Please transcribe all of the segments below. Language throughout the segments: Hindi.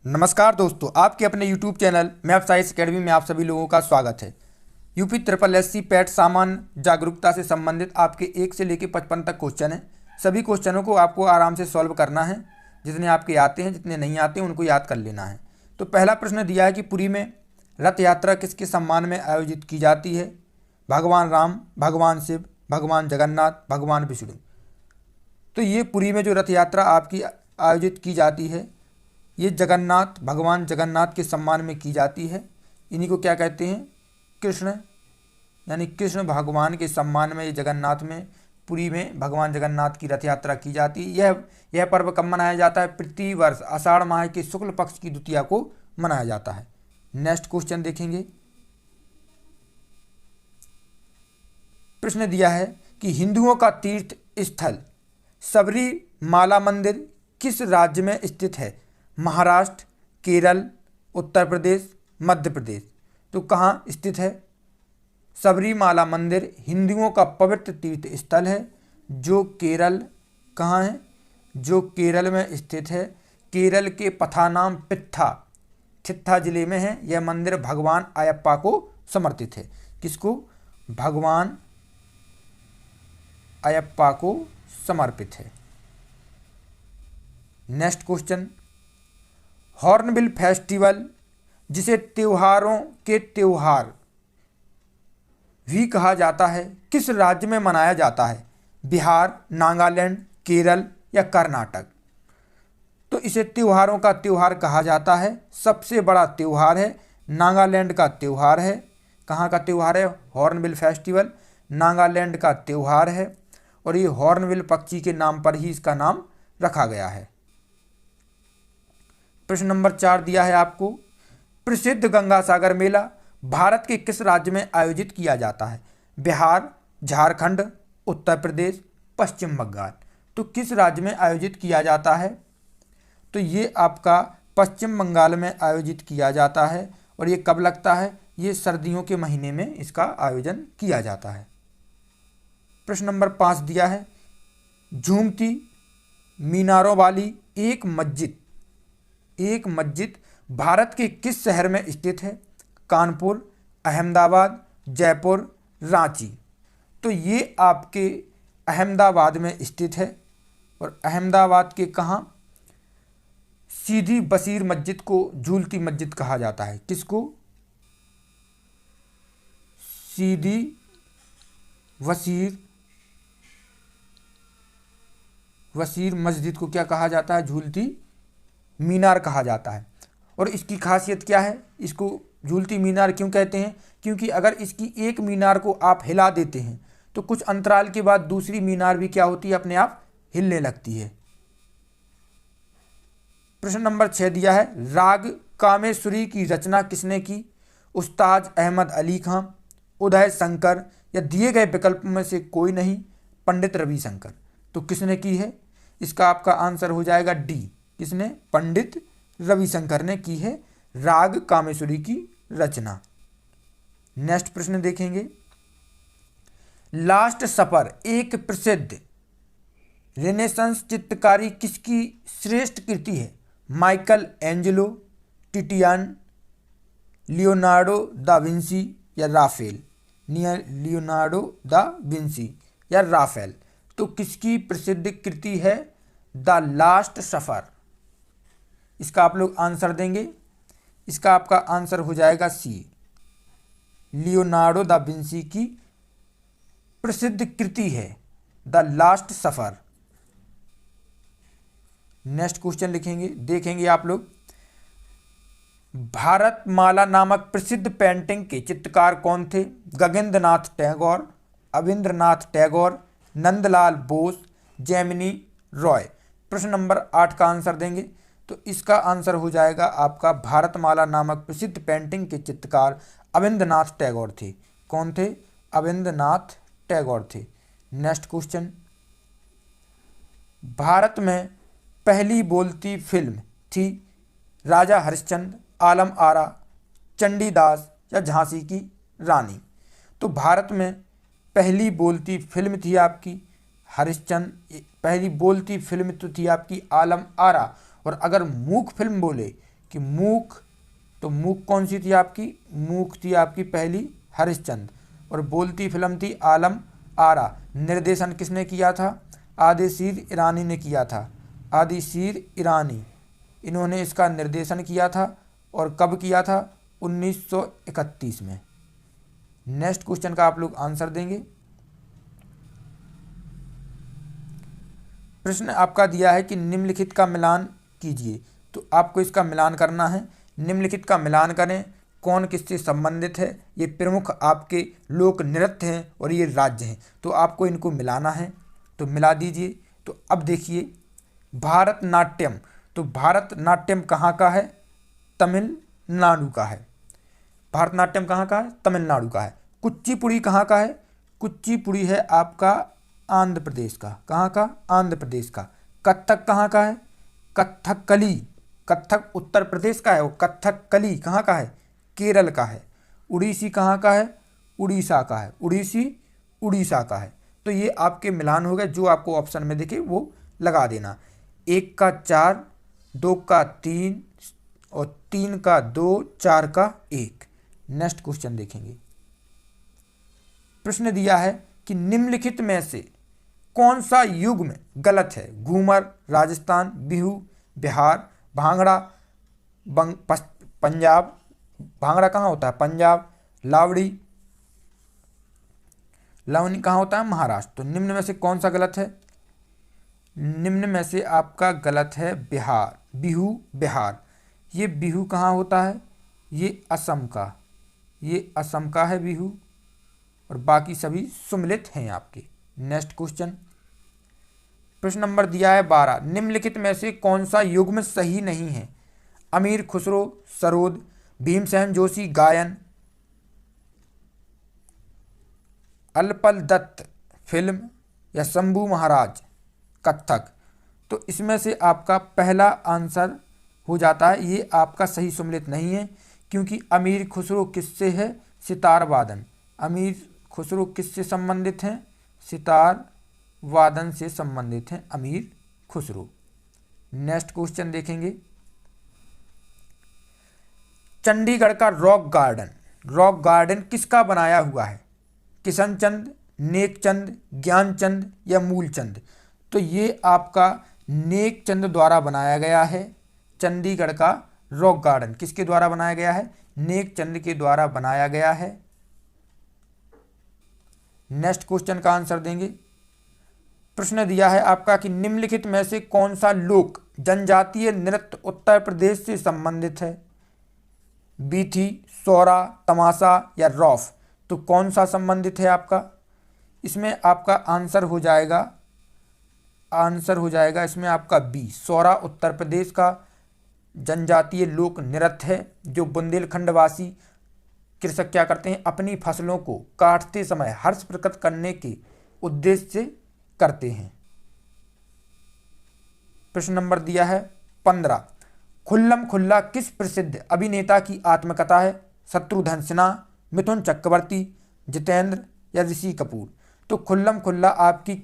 नमस्कार दोस्तों, आपके अपने YouTube channel math science academy में आप सभी लोगों का स्वागत है। यूपी ट्रिपल एससी पैट सामान्य जागरूकता से संबंधित आपके 1 से लेकर 55 तक क्वेश्चन हैं। सभी क्वेश्चनों को आपको आराम से सॉल्व करना है। जितने आपके आते हैं, जितने नहीं आते हैं, उनको याद कर लेना है। तो पहला प्रश्न दिया है कि पुरी में रथ यात्रा किसके सम्मान में आयोजित की जाती है? भगवान राम, भगवान शिव, भगवान जगन्नाथ, भगवान विष्णु। तो ये पुरी में जो रथ यात्रा आपकी आयोजित की जाती है, ये जगन्नाथ, भगवान जगन्नाथ के सम्मान में की जाती है। इन्हीं को क्या कहते हैं? कृष्ण, यानी कृष्ण भगवान के सम्मान में ये जगन्नाथ में, पुरी में भगवान जगन्नाथ की रथ यात्रा की जाती है। यह पर्व कब मनाया जाता है? प्रति वर्ष आषाढ़ माह के शुक्ल पक्ष की द्वितीया को मनाया जाता है। नेक्स्ट क्वेश्चन देखेंगे। प्रश्न दिया है कि हिंदुओं का तीर्थ स्थल सबरीमाला मंदिर किस राज्य में स्थित है? महाराष्ट्र, केरल, उत्तर प्रदेश, मध्य प्रदेश। तो कहाँ स्थित है? सबरीमाला मंदिर हिंदुओं का पवित्र तीर्थ स्थल है, जो केरल, कहाँ है? जो केरल में स्थित है। केरल के पथानामथिट्टा थिट्टा जिले में है। यह मंदिर भगवान अयप्पा को समर्पित है। किसको? भगवान अयप्पा को समर्पित है। Next question. हॉर्नबिल फेस्टिवल, जिसे त्योहारों के त्योहार भी कहा जाता है, किस राज्य में मनाया जाता है? बिहार, नागालैंड, केरल या कर्नाटक। तो इसे त्योहारों का त्योहार कहा जाता है। सबसे बड़ा त्योहार है, नागालैंड का त्योहार है। कहाँ का त्योहार है? हॉर्नबिल फेस्टिवल नागालैंड का त्योहार है, और ये हॉर्नबिल पक्षी के नाम पर ही इसका नाम रखा गया है। प्रश्न नंबर 4 दिया है आपको। प्रसिद्ध गंगा सागर मेला भारत के किस राज्य में आयोजित किया जाता है? बिहार, झारखंड, उत्तर प्रदेश, पश्चिम बंगाल। तो किस राज्य में आयोजित किया जाता है? तो ये आपका पश्चिम बंगाल में आयोजित किया जाता है। और ये कब लगता है? ये सर्दियों के महीने में इसका आयोजन किया जाता है। प्रश्न नंबर 5 दिया है। झूमती मीनारों वाली एक मस्जिद भारत के किस शहर में स्थित है? कानपुर, अहमदाबाद, जयपुर, रांची। तो ये आपके अहमदाबाद में स्थित है। और अहमदाबाद के कहाँ? सीधी बशीर मस्जिद को झूलती मस्जिद कहा जाता है। किसको? सीधी वसीर मस्जिद को क्या कहा जाता है? झूलती मीनार कहा जाता है। और इसकी खासियत क्या है? इसको झूलती मीनार क्यों कहते हैं? क्योंकि अगर इसकी एक मीनार को आप हिला देते हैं तो कुछ अंतराल के बाद दूसरी मीनार भी क्या होती है? अपने आप हिलने लगती है। प्रश्न नंबर 6 दिया है। राग कामेश्वरी की रचना किसने की? उस्ताद अहमद अली खां, उदय शंकर, या दिए गए विकल्प में से कोई नहीं, पंडित रविशंकर। तो किसने की है? इसका आपका आंसर हो जाएगा डी। किसने? पंडित रविशंकर ने की है राग कामेश्वरी की रचना। नेक्स्ट प्रश्न देखेंगे। लास्ट सपर एक प्रसिद्ध रेनेसांस चित्रकारी किसकी श्रेष्ठ कृति है? Michelangelo, Titian, Leonardo da Vinci या राफेल। लियोनार्डो दा विंसी या राफेल। तो किसकी प्रसिद्ध कृति है? The last supper. इसका आप लोग आंसर देंगे। इसका आपका आंसर हो जाएगा सी, लियोनार्डो दा विंसी की प्रसिद्ध कृति है the last suffer. Next question देखेंगे आप लोग। भारतमाला नामक प्रसिद्ध पेंटिंग के चित्रकार कौन थे? गगनेंद्रनाथ टैगोर, अविंद्रनाथ टैगोर, नंदलाल बोस, जेमिनी रॉय। प्रश्न नंबर 8 का आंसर देंगे। तो इसका आंसर हो जाएगा आपका भारतमाला नामक प्रसिद्ध पेंटिंग के चित्रकार अविंद्रनाथ टैगोर थे। कौन थे? अविंद्रनाथ टैगोर थे। Next question. भारत में पहली बोलती फिल्म थी राजा हरिश्चंद्र, आलम आरा, चंडीदास या झांसी की रानी। तो भारत में पहली बोलती फिल्म थी आपकी हरिश्चंद्र, पहली बोलती फिल्म तो थी आपकी आलम आरा। और अगर मूक फिल्म बोले कि मूक, तो मूक कौन सी थी आपकी, मूक थी आपकी पहली हरिश्चंद्र। और बोलती फिल्म थी आलम आरा। निर्देशन किसने किया था, आदिशीर ईरानी ने किया था, आदिशीर ईरानी, इन्होंने इसका निर्देशन किया था। और कब किया था, 1931 में। नेक्स्ट क्वेश्चन का आप लोग आंसर देंगे। प्रश्न आपका दिया है कि निम्नलिखित का मिलान कीजिए, तो आपको इसका मिलान करना है। निम्नलिखित का मिलान करें, कौन किससे संबंधित है, ये प्रमुख आपके लोक नृत्य हैं और ये राज्य हैं, तो आपको इनको मिलाना है। तो मिला दीजिए। तो अब देखिए भारतनाट्यम, तो भारतनाट्यम कहाँ का है, तमिलनाडु का है। भारतनाट्यम कहाँ का है, तमिलनाडु का है। कुचिपुड़ी कहाँ का है, कुचिपुड़ी है आपका आंध्र प्रदेश का। कहाँ का, आंध्र प्रदेश का। कथक कहाँ का है, कथकली, कथक उत्तर प्रदेश का है। वो कथकली कहाँ का है, केरल का है। उड़ीसी कहाँ का है, उड़ीसा का है। उड़ीसी उड़ीसा का है। तो ये आपके मिलान हो गए, जो आपको ऑप्शन में दिखे वो लगा देना। 1 का 4, 2 का 3 और 3 का 2, 4 का 1। नेक्स्ट क्वेश्चन देखेंगे। प्रश्न दिया है कि निम्नलिखित में से कौन सा युग्म गलत है। घूमर राजस्थान, बिहू बिहार, भांगड़ा पंजाब, भांगड़ा कहाँ होता है, पंजाब। लावड़ी, लावनी कहाँ होता है, महाराष्ट्र। तो निम्न में से कौन सा गलत है, निम्न में से आपका गलत है बिहार, बिहू बिहार। ये बिहू कहाँ होता है, ये असम का, ये असम का है बिहू। और बाकी सभी सुमिलित हैं आपके। नेक्स्ट क्वेश्चन, प्रश्न नंबर दिया है 12। निम्नलिखित में से कौन सा युग्म सही नहीं है। अमीर खुसरो सरोद, भीमसेन जोशी गायन, अल्पल दत्त फिल्म या शंभू महाराज कथक। तो इसमें से आपका पहला आंसर हो जाता है, ये आपका सही सुमिलित नहीं है, क्योंकि अमीर खुसरो किससे है, सितार वादन। अमीर खुसरो किससे संबंधित हैं, सितार वादन से संबंधित हैं अमीर खुसरो। नेक्स्ट क्वेश्चन देखेंगे। चंडीगढ़ का रॉक गार्डन, रॉक गार्डन किसका बनाया हुआ है, किशनचंद, नेकचंद, ज्ञानचंद या मूलचंद। तो ये आपका नेकचंद द्वारा बनाया गया है। चंडीगढ़ का रॉक गार्डन किसके द्वारा बनाया गया है, नेकचंद के द्वारा बनाया गया है। नेक्स्ट क्वेश्चन का आंसर देंगे। प्रश्न दिया है आपका कि निम्नलिखित में से कौन सा लोक जनजातीय नृत्य उत्तर प्रदेश से संबंधित है। बीथी, सौरा, तमाशा या रौफ। तो कौन सा संबंधित है आपका, इसमें आपका आंसर हो जाएगा, आंसर हो जाएगा इसमें आपका बी, सौरा उत्तर प्रदेश का जनजातीय लोक नृत्य है, जो बुंदेलखंडवासी कृषक क्या करते हैं, अपनी फसलों को काटते समय हर्ष प्रकट करने के उद्देश्य से करते हैं। प्रश्न नंबर दिया है 15। खुल्लम खुल्ला किस प्रसिद्ध अभिनेता की आत्मकथा है। शत्रुघ्न सिन्हा, मिथुन चक्रवर्ती, जितेंद्र या ऋषि कपूर। तो खुल्लम खुल्ला आपकी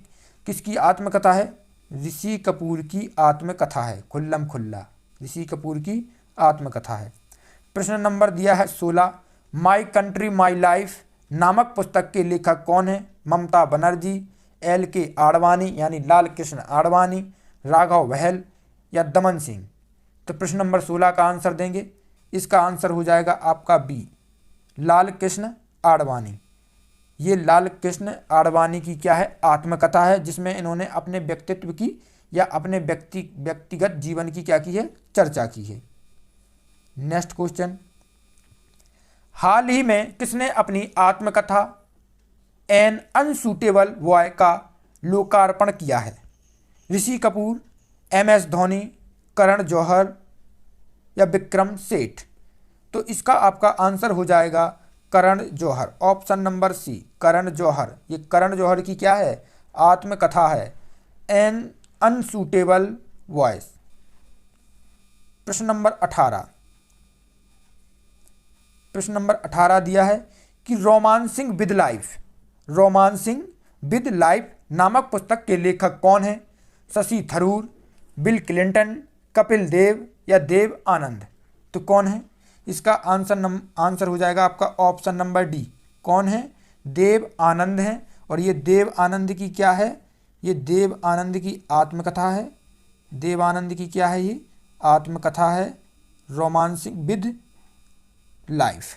किसकी आत्मकथा है, ऋषि कपूर की आत्मकथा है। खुल्लम खुल्ला ऋषि कपूर की आत्मकथा है। प्रश्न नंबर दिया है 16। माई कंट्री माई लाइफ नामक पुस्तक के लेखक कौन है। ममता बनर्जी, LK आडवाणी यानी लाल कृष्ण आडवाणी, राघव बहल या दमन सिंह। तो प्रश्न नंबर 16 का आंसर देंगे। इसका आंसर हो जाएगा आपका बी, लाल कृष्ण आडवाणी। ये लाल कृष्ण आडवाणी की क्या है, आत्मकथा है, जिसमें इन्होंने अपने व्यक्तित्व की या अपने व्यक्तिगत जीवन की क्या की है, चर्चा की है। Next question. हाल ही में किसने अपनी आत्मकथा एन अनसूटेबल बॉय का लोकार्पण किया है। ऋषि कपूर, MS धोनी, करण जौहर या विक्रम सेठ। तो इसका आपका आंसर हो जाएगा Karan Johar, option number C, Karan Johar. ये करण जौहर की क्या है, आत्मकथा है, एन अनसूटेबल वॉइस। प्रश्न नंबर 18। प्रश्न नंबर 18 दिया है कि romancing with life, romancing with life नामक पुस्तक के लेखक कौन है। शशि थरूर, बिल क्लिंटन, कपिल देव या देव आनंद। तो कौन है? इसका आंसर हो जाएगा आपका ऑप्शन नंबर डी। कौन है? देव आनंद है। और ये देव आनंद की क्या है? ये देव आनंद की आत्मकथा है। देव आनंद की क्या है? ये आत्मकथा है, रोमांसिंग विद लाइफ।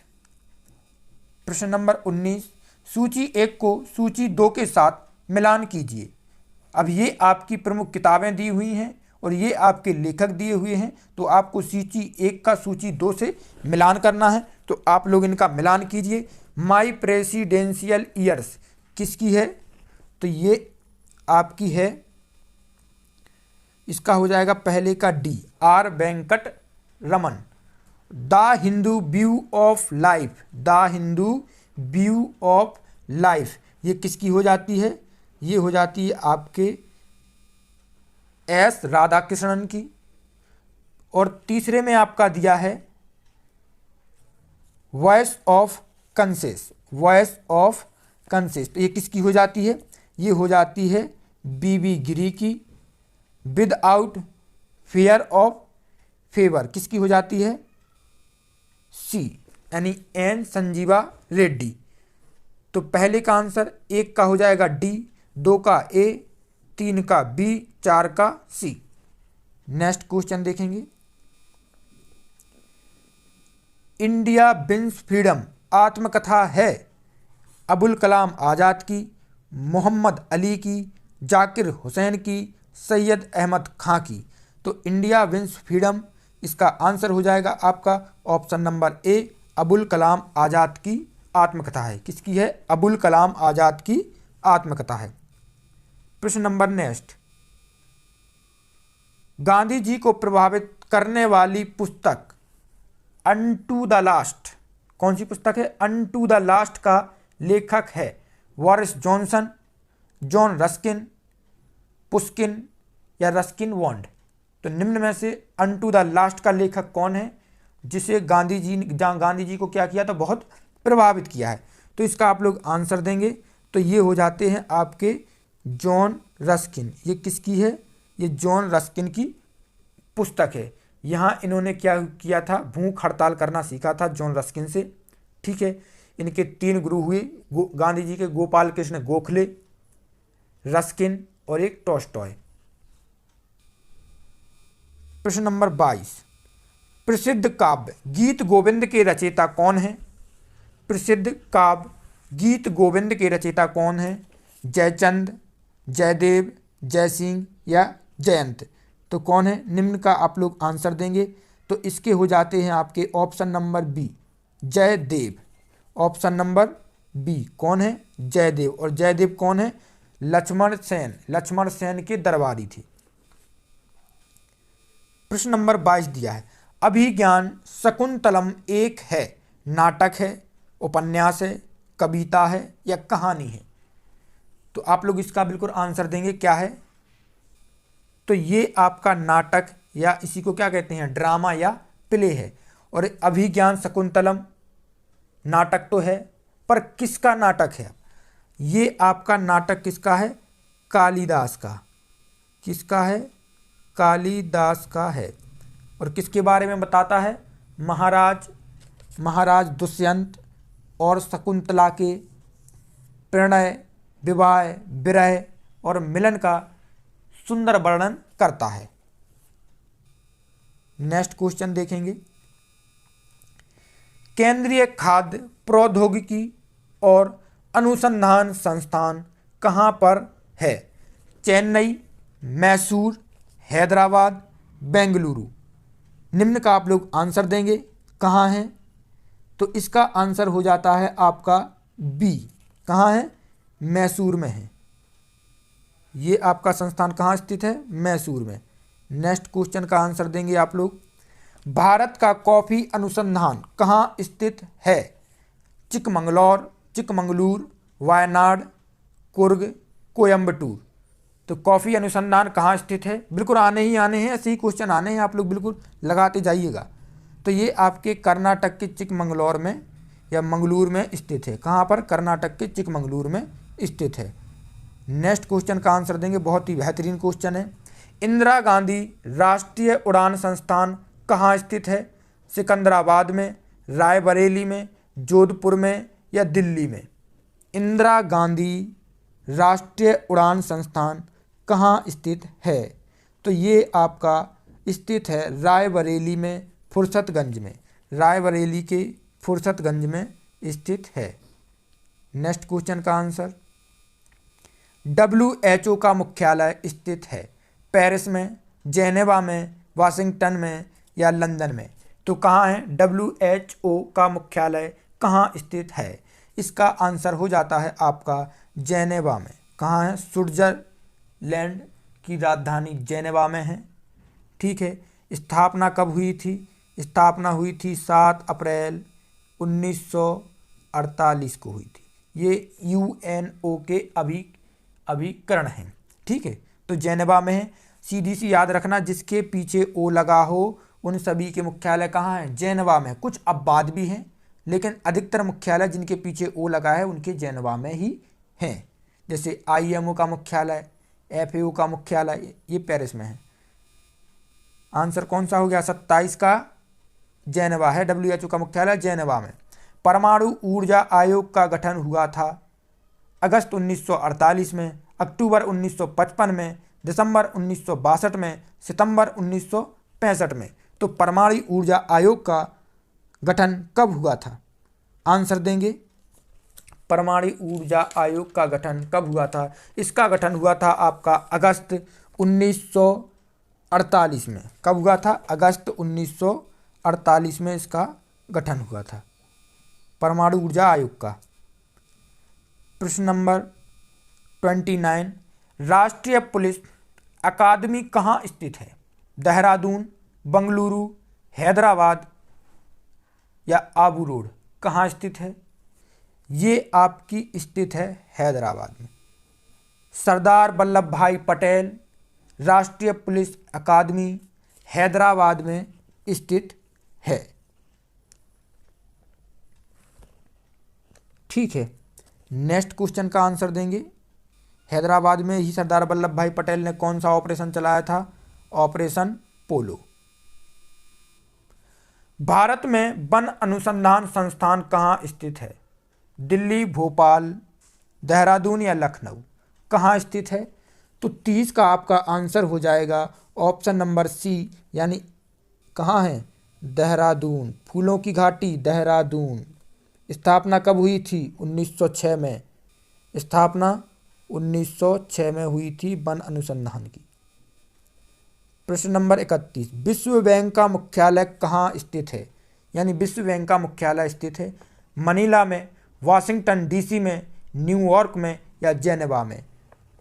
प्रश्न नंबर 19, सूची 1 को सूची 2 के साथ मिलान कीजिए। अब ये आपकी प्रमुख किताबें दी हुई हैं और ये आपके लेखक दिए हुए हैं, तो आपको सूची 1 का सूची 2 से मिलान करना है। तो आप लोग इनका मिलान कीजिए। माई प्रेसिडेंशियल ईयर्स किसकी है? तो ये आपकी है, इसका हो जाएगा पहले का D, R Venkat Raman. The Hindu view of life, the Hindu view of life, ये किसकी हो जाती है? ये हो जाती है आपके एस राधाकृष्णन की। और तीसरे में आपका दिया है वॉइस ऑफ कंसेस, वॉइस ऑफ कंसेस, तो ये किसकी हो जाती है? ये हो जाती है बीबी गिरी की। विदाउट फियर ऑफ फेवर किसकी हो जाती है? सी, यानी एन संजीवा रेड्डी। तो पहले का आंसर 1 का हो जाएगा डी, 2 का ए, 3 का बी, 4 का सी। नेक्स्ट क्वेश्चन देखेंगे। इंडिया विंस फ्रीडम आत्मकथा है अबुल कलाम आज़ाद की, मोहम्मद अली की, जाकिर हुसैन की, सैयद अहमद खां की। तो इंडिया विंस फ्रीडम इसका आंसर हो जाएगा आपका ऑप्शन नंबर ए, अबुल कलाम आज़ाद की आत्मकथा है। किसकी है? अबुल कलाम आज़ाद की आत्मकथा है। प्रश्न नंबर नेक्स्ट, गांधी जी को प्रभावित करने वाली पुस्तक अनटू द लास्ट, कौन सी पुस्तक है? अनटू द लास्ट का लेखक है बोरिस जॉनसन, जॉन रस्किन, पुस्किन या रस्किन बॉन्ड। तो निम्न में से अनटू द लास्ट का लेखक कौन है जिसे गांधी जी को क्या किया था? बहुत प्रभावित किया है। तो इसका आप लोग आंसर देंगे। तो ये हो जाते हैं आपके जॉन रस्किन। ये किसकी है? ये जॉन रस्किन की पुस्तक है। यहाँ इन्होंने क्या किया था? भूख हड़ताल करना सीखा था जॉन रस्किन से। ठीक है, इनके 3 गुरु हुए गांधी जी के, गोपाल कृष्ण गोखले, रस्किन और एक टॉल्स्टॉय। प्रश्न नंबर 22, प्रसिद्ध काव्य गीत गोविंद के रचयिता कौन है? प्रसिद्ध काव्य गीत गोविंद के रचयिता कौन है? जयचंद, जयदेव, जयसिंह या जयंत। तो कौन है? निम्न का आप लोग आंसर देंगे। तो इसके हो जाते हैं आपके option number B, Jaydev. Option number B कौन है? जयदेव। और जयदेव कौन है? लक्ष्मण सेन, लक्ष्मण सेन के दरबारी थे। प्रश्न नंबर 22 दिया है, अभिज्ञान शकुंतलम एक है, नाटक है, उपन्यास है, कविता है या कहानी है? तो आप लोग इसका बिल्कुल आंसर देंगे। क्या है? तो ये आपका नाटक या इसी को क्या कहते हैं? ड्रामा या प्ले है। और अभिज्ञान शकुंतलम नाटक तो है, पर किसका नाटक है? ये आपका नाटक किसका है? कालिदास का। किसका है? कालिदास का है। और किसके बारे में बताता है? महाराज दुष्यंत और शकुंतला के प्रणय, विवाह, विरह और मिलन का सुंदर वर्णन करता है। नेक्स्ट क्वेश्चन देखेंगे। केंद्रीय खाद्य प्रौद्योगिकी और अनुसंधान संस्थान कहाँ पर है? चेन्नई, मैसूर, हैदराबाद, बेंगलुरु। निम्न का आप लोग आंसर देंगे। कहाँ है? तो इसका आंसर हो जाता है आपका बी। कहाँ है? मैसूर में है। ये आपका संस्थान कहाँ स्थित है? मैसूर में। नेक्स्ट क्वेश्चन का आंसर देंगे आप लोग। भारत का कॉफ़ी अनुसंधान कहाँ स्थित है? चिकमंगलूर, वायनाड, कुर्ग, कोयम्बटूर। तो कॉफ़ी अनुसंधान कहाँ स्थित है? बिल्कुल आने हैं, ऐसे ही क्वेश्चन आने हैं, आप लोग बिल्कुल लगाते जाइएगा। तो ये आपके कर्नाटक के चिकमंगलौर में या मंगलूर में स्थित है। कहाँ पर? कर्नाटक के चिकमंगलूर में स्थित है। नेक्स्ट क्वेश्चन का आंसर देंगे, बहुत ही बेहतरीन क्वेश्चन है। इंदिरा गांधी राष्ट्रीय उड़ान संस्थान कहाँ स्थित है? सिकंदराबाद में, रायबरेली में, जोधपुर में या दिल्ली में? इंदिरा गांधी राष्ट्रीय उड़ान संस्थान कहाँ स्थित है? तो ये आपका स्थित है रायबरेली में, फुर्सतगंज में। रायबरेली के फुर्सतगंज में स्थित है। नेक्स्ट क्वेश्चन का आंसर, WHO का मुख्यालय स्थित है पेरिस में, जेनेवा में, वाशिंगटन में या लंदन में? तो कहाँ है WHO का मुख्यालय, कहाँ स्थित है? इसका आंसर हो जाता है आपका जेनेवा में। कहाँ है? स्विट्जरलैंड की राजधानी जेनेवा में है। ठीक है। स्थापना कब हुई थी? स्थापना हुई थी 7 अप्रैल 1948 को हुई थी। ये UNO के अभिकरण हैं। ठीक है, तो जेनेवा में है। सीधी सी याद रखना, जिसके पीछे ओ लगा हो उन सभी के मुख्यालय कहाँ हैं? जेनेवा में। कुछ अपवाद भी हैं, लेकिन अधिकतर मुख्यालय जिनके पीछे ओ लगा है उनके जेनेवा में ही हैं। जैसे IMO का मुख्यालय, FAO का मुख्यालय, ये पेरिस में है। आंसर कौन सा हो गया? 27 का जेनेवा है। WHO का मुख्यालय जेनेवा में। परमाणु ऊर्जा आयोग का गठन हुआ था अगस्त 1948 में, अक्टूबर 1955 में, दिसंबर 1962 में, सितंबर 1965 में? तो परमाणु ऊर्जा आयोग का गठन कब हुआ था? आंसर देंगे। परमाणु ऊर्जा आयोग का गठन कब हुआ था? इसका गठन हुआ था आपका अगस्त 1948 में। कब हुआ था? अगस्त 1948 में इसका गठन हुआ था, परमाणु ऊर्जा आयोग का। प्रश्न नंबर 29, राष्ट्रीय पुलिस अकादमी कहाँ स्थित है? देहरादून, बंगलुरु, हैदराबाद या आबू रोड? कहाँ स्थित है? ये आपकी स्थित है हैदराबाद में। सरदार वल्लभ भाई पटेल राष्ट्रीय पुलिस अकादमी हैदराबाद में स्थित है। ठीक है, नेक्स्ट क्वेश्चन का आंसर देंगे। हैदराबाद में ही सरदार वल्लभ भाई पटेल ने कौन सा ऑपरेशन चलाया था? ऑपरेशन पोलो। भारत में वन अनुसंधान संस्थान कहाँ स्थित है? दिल्ली, भोपाल, देहरादून या लखनऊ? कहाँ स्थित है? तो 30 का आपका आंसर हो जाएगा ऑप्शन नंबर सी, यानी कहाँ है? देहरादून। फूलों की घाटी, देहरादून। स्थापना कब हुई थी? 1906 में। स्थापना 1906 में हुई थी वन अनुसंधान की। प्रश्न नंबर 31, विश्व बैंक का मुख्यालय कहाँ स्थित है? यानी विश्व बैंक का मुख्यालय स्थित है मनीला में, वाशिंगटन DC में, न्यूयॉर्क में या जेनेवा में?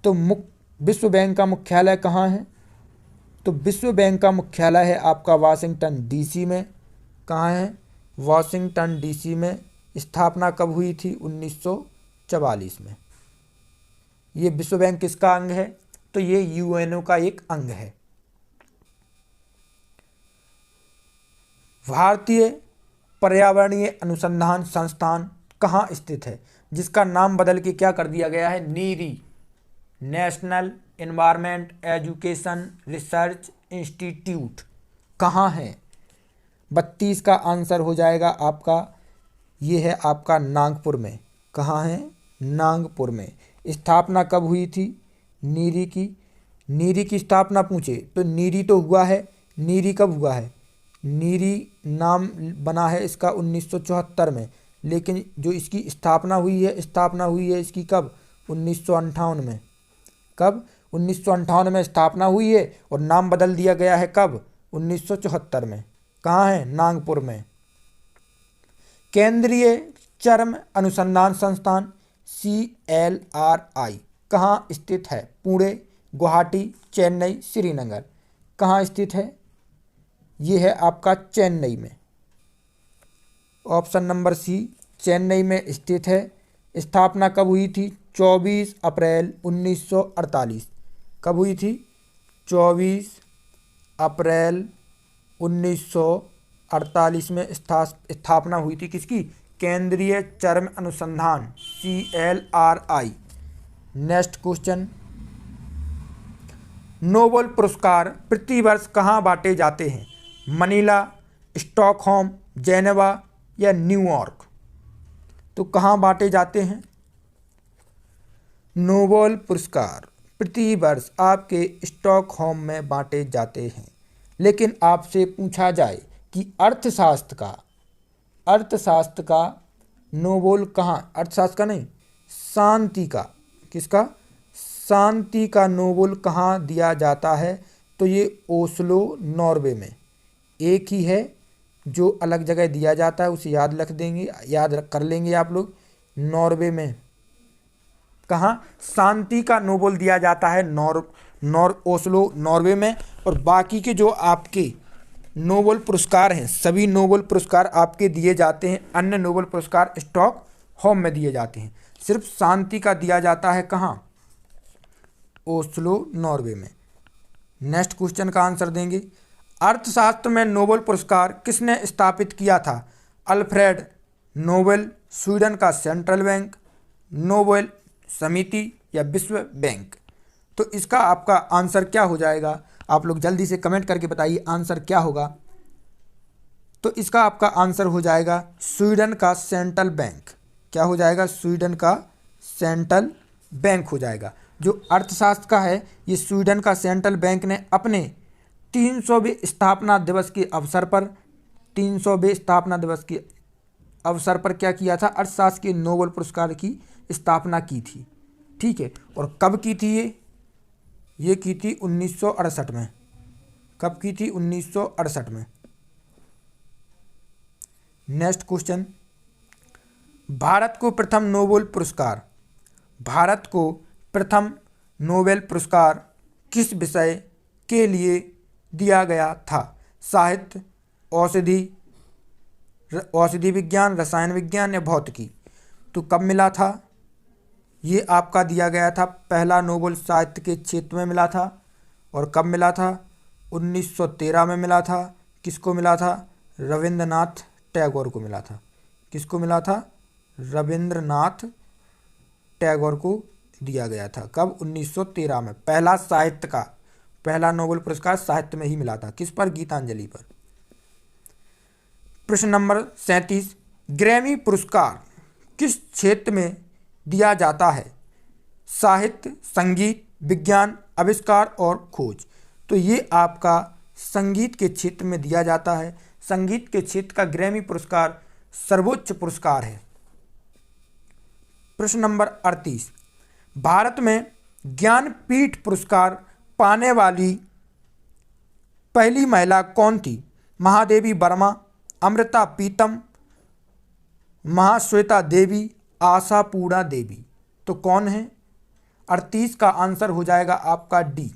तो विश्व बैंक का मुख्यालय कहाँ है? तो विश्व बैंक का मुख्यालय है आपका वाशिंगटन DC में। कहाँ है? वाशिंगटन DC में। स्थापना कब हुई थी? 1944 में। ये विश्व बैंक किसका अंग है? तो ये UNO का एक अंग है। भारतीय पर्यावरणीय अनुसंधान संस्थान कहाँ स्थित है, जिसका नाम बदल के क्या कर दिया गया है? NEERI, national environment education research institute. कहाँ है? 32 का आंसर हो जाएगा आपका, ये है आपका नागपुर में। कहाँ है? नागपुर में। स्थापना कब हुई थी नीरी की? नीरी की स्थापना पूछे तो नीरी तो हुआ है। नीरी कब हुआ है? नीरी नाम बना है इसका 1974 में, लेकिन जो इसकी स्थापना हुई है इसकी कब? 1958 में। कब? 1958 में स्थापना हुई है और नाम बदल दिया गया है कब? 1974 में। कहाँ है? नागपुर में। केंद्रीय चर्म अनुसंधान संस्थान CLRI कहाँ स्थित है? पुणे, गुवाहाटी, चेन्नई, श्रीनगर? कहाँ स्थित है? ये है आपका चेन्नई में। ऑप्शन नंबर सी, चेन्नई में स्थित है। स्थापना कब हुई थी? 24 अप्रैल 1948। कब हुई थी? 24 अप्रैल 1948 में स्थापना हुई थी किसकी? केंद्रीय चर्म अनुसंधान CLRI। नेक्स्ट क्वेश्चन, नोबेल पुरस्कार प्रति वर्ष कहाँ बांटे जाते हैं? मनीला, स्टॉकहोम, जेनेवा या न्यूयॉर्क? तो कहाँ बांटे जाते हैं? नोबेल पुरस्कार प्रति वर्ष आपके स्टॉकहोम में बांटे जाते हैं। लेकिन आपसे पूछा जाए कि अर्थशास्त्र का नोबेल कहाँ, अर्थशास्त्र का नहीं, शांति का, किसका? शांति का नोबेल कहाँ दिया जाता है? तो ये ओस्लो, नॉर्वे में। एक ही है जो अलग जगह दिया जाता है, उसे याद कर लेंगे आप लोग। नॉर्वे में। कहाँ? शांति का नोबेल दिया जाता है ओस्लो, नॉर्वे में। और बाकी के जो आपके नोबेल पुरस्कार हैं, सभी नोबेल पुरस्कार आपके दिए जाते हैं, अन्य नोबेल पुरस्कार स्टॉकहोम में दिए जाते हैं। सिर्फ शांति का दिया जाता है कहाँ? ओस्लो, नॉर्वे में। नेक्स्ट क्वेश्चन का आंसर देंगे। अर्थशास्त्र में नोबेल पुरस्कार किसने स्थापित किया था? अल्फ्रेड नोबेल, स्वीडन का सेंट्रल बैंक, नोबेल समिति या विश्व बैंक? तो इसका आपका आंसर क्या हो जाएगा? आप लोग जल्दी से कमेंट करके बताइए आंसर क्या होगा। तो इसका आपका आंसर हो जाएगा स्वीडन का सेंट्रल बैंक। क्या हो जाएगा? स्वीडन का सेंट्रल बैंक हो जाएगा। जो अर्थशास्त्र का है, ये स्वीडन का सेंट्रल बैंक ने अपने 300वें स्थापना दिवस के अवसर पर 300वें स्थापना दिवस के अवसर पर क्या किया था? अर्थशास्त्र के नोबेल पुरस्कार की स्थापना की थी। ठीक है। और कब की थी ये की थी 1968 में। कब की थी? 1968 में। Next question. भारत को प्रथम नोबेल पुरस्कार किस विषय के लिए दिया गया था? साहित्य, औषधि विज्ञान, रसायन विज्ञान या भौतिकी? तो कब मिला था? ये आपका दिया गया था, पहला नोबेल साहित्य के क्षेत्र में मिला था। और कब मिला था? 1913 में मिला था। किसको मिला था? रविंद्रनाथ टैगोर को मिला था। किसको मिला था? रविंद्रनाथ टैगोर को दिया गया था। कब? 1913 में। पहला नोबेल पुरस्कार साहित्य में ही मिला था। किस पर? गीतांजलि पर। प्रश्न नंबर 37। ग्रैमी पुरस्कार किस क्षेत्र में दिया जाता है? साहित्य, संगीत, विज्ञान, आविष्कार और खोज? तो ये आपका संगीत के क्षेत्र में दिया जाता है। संगीत के क्षेत्र का ग्रैमी पुरस्कार सर्वोच्च पुरस्कार है। प्रश्न नंबर 38। भारत में ज्ञानपीठ पुरस्कार पाने वाली पहली महिला कौन थी? महादेवी वर्मा, अमृता पीतम, महाश्वेता देवी, आशापूर्णा देवी? तो कौन है? 38 का आंसर हो जाएगा आपका डी,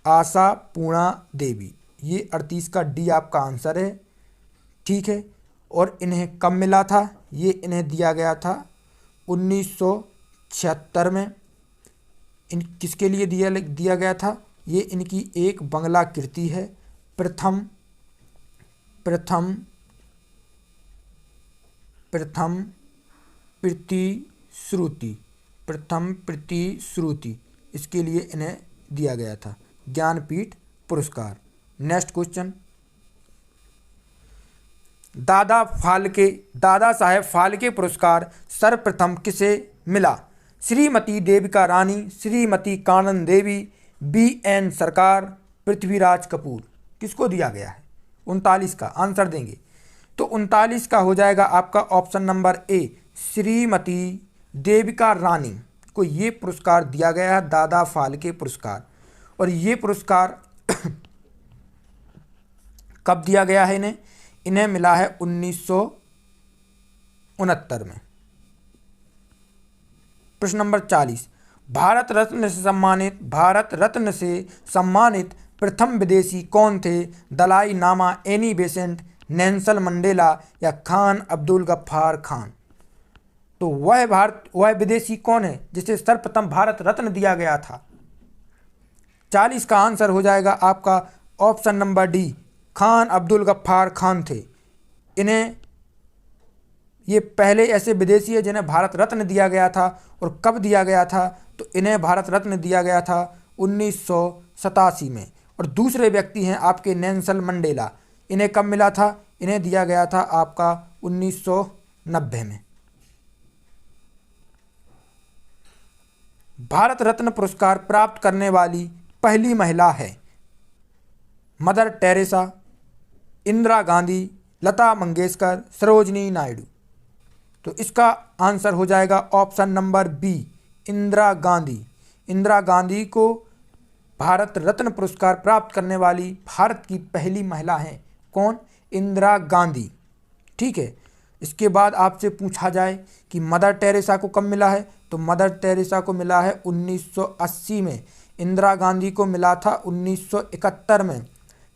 आशापूर्णा देवी। ये 38 का डी आपका आंसर है। ठीक है। और इन्हें कब मिला था? ये इन्हें दिया गया था 1976 में। किसके लिए दिया गया था? ये इनकी एक बंगला कृति है, प्रथम प्रतिश्रुति। इसके लिए इन्हें दिया गया था ज्ञानपीठ पुरस्कार। Next question. दादा साहेब फाल्के पुरस्कार सर्वप्रथम किसे मिला? श्रीमती देविका रानी, श्रीमती कानन देवी, BN सरकार, पृथ्वीराज कपूर? किसको दिया गया है? 39 का आंसर देंगे। तो 39 का हो जाएगा आपका option number A, Shrimati Devika Rani को ये पुरस्कार दिया गया है, दादा फाल्के पुरस्कार। और ये पुरस्कार कब दिया गया है इन्हें मिला है 1969 में। प्रश्न नंबर 40। भारत रत्न से सम्मानित प्रथम विदेशी कौन थे? Dalai Lama, Annie Besant, Nelson Mandela या खान अब्दुल गफ्फार खान? तो वह विदेशी कौन है जिसे सर्वप्रथम भारत रत्न दिया गया था? 40 का आंसर हो जाएगा आपका option number D, Khan Abdul Gaffar Khan थे। ये पहले ऐसे विदेशी है जिन्हें भारत रत्न दिया गया था। और कब दिया गया था? तो इन्हें भारत रत्न दिया गया था 1987 में। और दूसरे व्यक्ति हैं आपके नेल्सन मंडेला। इन्हें कब मिला था? इन्हें दिया गया था आपका 1990 में। भारत रत्न पुरस्कार प्राप्त करने वाली पहली महिला है मदर टेरेसा, इंदिरा गांधी, लता मंगेशकर, सरोजनी नायडू। तो इसका आंसर हो जाएगा option number B, Indira Gandhi. Indira Gandhi को भारत रत्न पुरस्कार प्राप्त करने वाली भारत की पहली महिला हैं। कौन? इंदिरा गांधी। ठीक है। इसके बाद आपसे पूछा जाए कि मदर टेरेसा को कब मिला है, तो मदर टेरेसा को मिला है 1980 में। इंदिरा गांधी को मिला था 1971 में।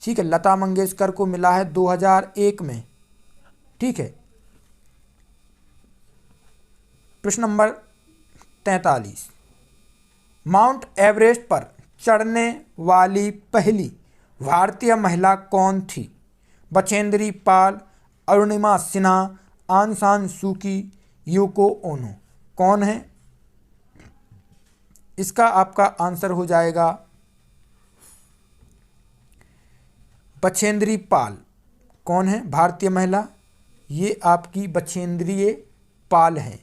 ठीक है। लता मंगेशकर को मिला है 2001 में। ठीक है। प्रश्न नंबर 43, माउंट एवरेस्ट पर चढ़ने वाली पहली भारतीय महिला कौन थी? बछेंद्री पाल, अरुणिमा सिन्हा, आंग सान सूकी, योको ओनो। कौन है? इसका आपका आंसर हो जाएगा बछेंद्री पाल। कौन है भारतीय महिला? ये आपकी बछेंद्री पाल हैं।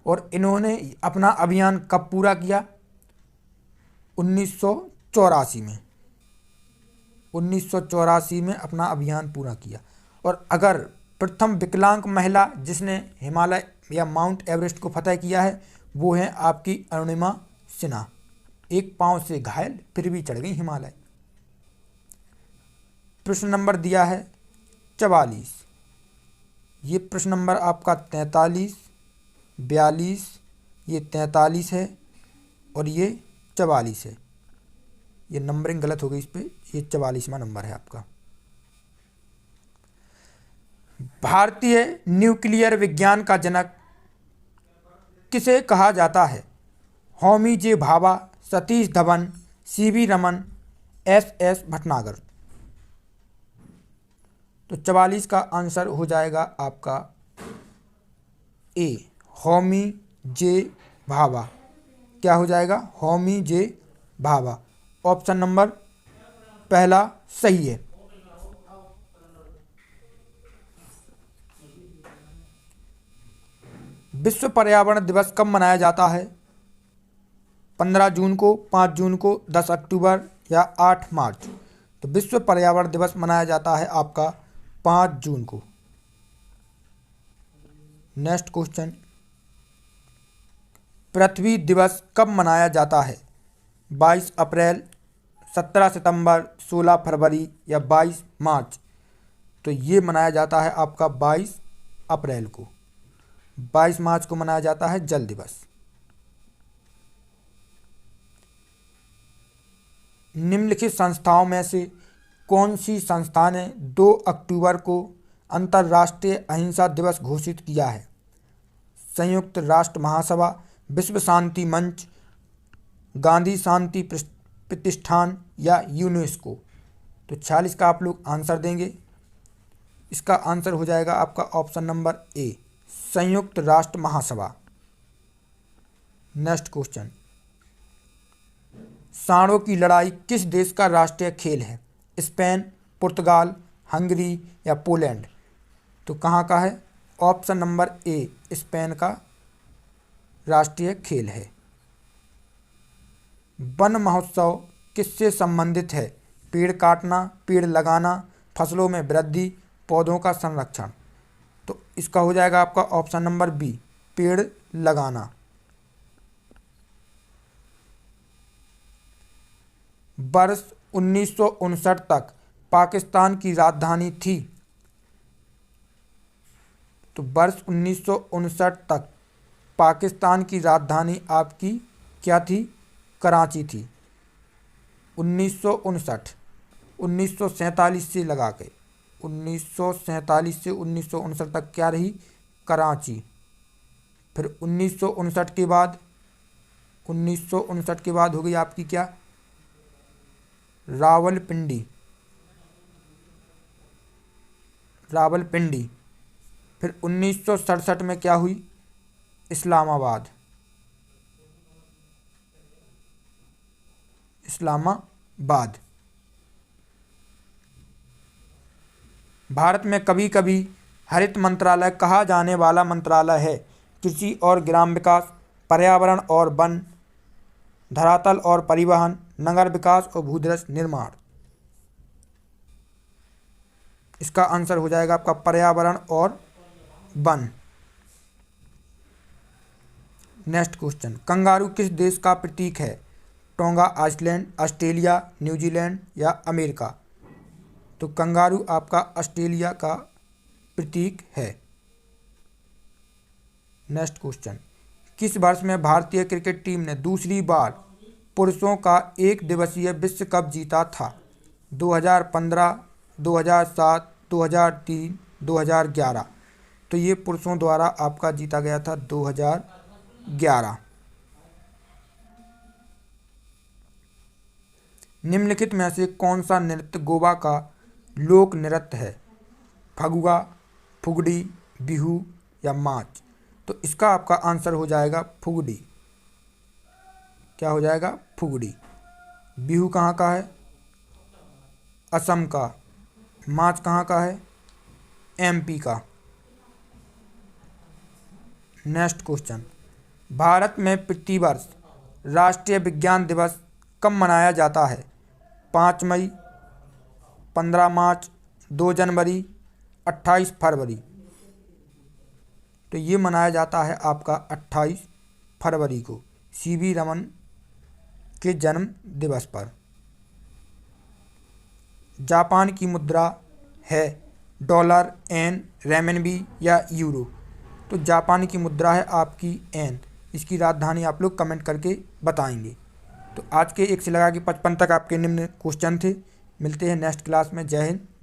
और इन्होंने अपना अभियान कब पूरा किया? 1984 में। 1984 में अपना अभियान पूरा किया। और अगर प्रथम विकलांग महिला जिसने हिमालय या माउंट एवरेस्ट को फतह किया है वो है आपकी अरुणिमा सिन्हा। एक पांव से घायल फिर भी चढ़ गई हिमालय। प्रश्न नंबर दिया है 44। ये प्रश्न नंबर आपका 43, 42, ये 43 है और ये 44 है। ये नंबरिंग गलत हो गई इस पर, ये 44वां नंबर है आपका। भारतीय न्यूक्लियर विज्ञान का जनक किसे कहा जाता है? होमी जे भाभा, सतीश धवन, सीवी रमन, एस भटनागर। तो 44 का आंसर हो जाएगा आपका ए, होमी जे भाभा। क्या हो जाएगा? होमी जे भाभा। ऑप्शन नंबर पहला सही है। विश्व पर्यावरण दिवस कब मनाया जाता है? 15 जून को, 5 जून को, 10 अक्टूबर या 8 मार्च। तो विश्व पर्यावरण दिवस मनाया जाता है आपका 5 जून को। नेक्स्ट क्वेश्चन, पृथ्वी दिवस कब मनाया जाता है? 22 अप्रैल, 17 सितंबर, 16 फरवरी या 22 मार्च। तो ये मनाया जाता है आपका 22 अप्रैल को। 22 मार्च को मनाया जाता है जल दिवस। निम्नलिखित संस्थाओं में से कौन सी संस्था ने 2 अक्टूबर को अंतर्राष्ट्रीय अहिंसा दिवस घोषित किया है? संयुक्त राष्ट्र महासभा, विश्व शांति मंच, गांधी शांति प्रतिष्ठान या यूनेस्को। तो 46 का आप लोग आंसर देंगे। इसका आंसर हो जाएगा आपका ऑप्शन नंबर ए, संयुक्त राष्ट्र महासभा। नेक्स्ट क्वेश्चन, सांडों की लड़ाई किस देश का राष्ट्रीय खेल है? स्पेन, पुर्तगाल, हंगरी या पोलैंड। तो कहाँ का है? ऑप्शन नंबर ए, स्पेन का राष्ट्रीय खेल है। वन महोत्सव किससे संबंधित है? पेड़ काटना, पेड़ लगाना, फसलों में वृद्धि, पौधों का संरक्षण। तो इसका हो जाएगा आपका ऑप्शन नंबर बी, पेड़ लगाना। वर्ष 1959 तक पाकिस्तान की राजधानी थी। तो वर्ष 1959 तक पाकिस्तान की राजधानी आपकी क्या थी? कराची थी। 1959, 1947 से लगा के 1947 से 1959 तक क्या रही? कराची। फिर 1959 के बाद 1959 के बाद हो गई आपकी क्या? रावलपिंडी। रावलपिंडी। फिर 1967 में क्या हुई? इस्लामाबाद। इस्लामाबाद। भारत में कभी कभी हरित मंत्रालय कहा जाने वाला मंत्रालय है कृषि और ग्राम विकास, पर्यावरण और वन, धरातल और परिवहन, नगर विकास और भूदृश्य निर्माण। इसका आंसर हो जाएगा आपका पर्यावरण और वन। नेक्स्ट क्वेश्चन, कंगारू किस देश का प्रतीक है? टोंगा, आइसलैंड, ऑस्ट्रेलिया, न्यूजीलैंड या अमेरिका? तो कंगारू आपका ऑस्ट्रेलिया का प्रतीक है। नेक्स्ट क्वेश्चन, किस वर्ष में भारतीय क्रिकेट टीम ने दूसरी बार पुरुषों का एक दिवसीय विश्व कप जीता था? 2015, 2007, 2003, 2011? तो ये पुरुषों द्वारा आपका जीता गया था 2011। निम्नलिखित में से कौन सा नृत्य गोवा का लोक नृत्य है? फगुआ, फुगड़ी, बिहू या माच? तो इसका आपका आंसर हो जाएगा फुगड़ी। क्या हो जाएगा? फुगड़ी। बिहू कहाँ का है? असम का। माच कहाँ का है? एमपी का। नेक्स्ट क्वेश्चन, भारत में प्रतिवर्ष राष्ट्रीय विज्ञान दिवस कब मनाया जाता है? 5 मई, 15 मार्च, 2 जनवरी, 28 फरवरी? तो ये मनाया जाता है आपका 28 फरवरी को, सीवी रमन के जन्म दिवस पर। जापान की मुद्रा है डॉलर, एन, रेमनबी या यूरो? तो जापान की मुद्रा है आपकी एन। इसकी राजधानी आप लोग कमेंट करके बताएंगे। तो आज के 1 से लगा के 55 तक आपके निम्न क्वेश्चन थे। मिलते हैं नेक्स्ट क्लास में। जय हिंद।